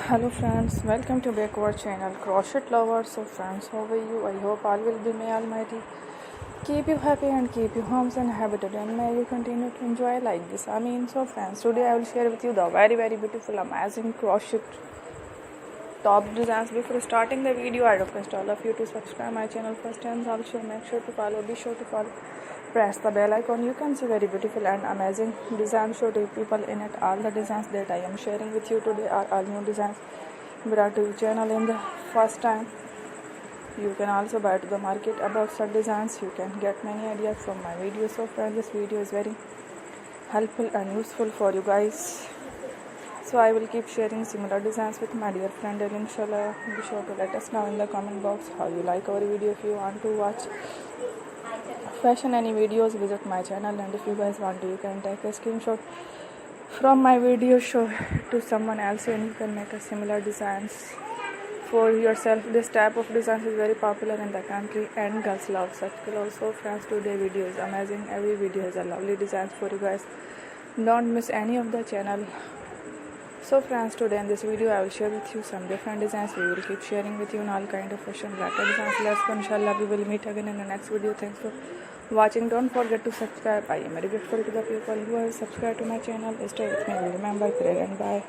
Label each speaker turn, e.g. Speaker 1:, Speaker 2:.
Speaker 1: Hello friends, welcome to back our channel Crochet Lovers. So friends, how are you? I hope all will be may almighty keep you happy and keep you homes and habited, and may you continue to enjoy like this. So friends, today I will share with you the very beautiful amazing crochet top designs. Before starting the video, I request all of you to subscribe my channel first, and also make sure to follow, be sure to follow, press the bell icon. You can see very beautiful and amazing designs show to people in it. All the designs that I am sharing with you today are all new designs brought to your channel in the first time. You can also buy to the market about such designs. You can get many ideas from my videos. So friends, this video is very helpful and useful for you guys. So I will keep sharing similar designs with my dear friend, and inshallah be sure to let us know in the comment box how you like our video. If you want to watch fashion any videos, visit my channel, and if you guys want to, you can take a screenshot from my video, show to someone else, and you can make a similar designs for yourself. This type of designs is very popular in the country and girls love such clothes. So friends, today video is amazing. Every video has a lovely designs for you guys. Don't miss any of the channel. So friends, today in this video I will share with you some different designs. We will keep sharing with you in all kind of fashion related designs. Let's go, inshallah we will meet again in the next video. Thanks for watching. Don't forget to subscribe. I am very grateful to the people who have subscribed to my channel. Stay with me. Remember, pray and bye.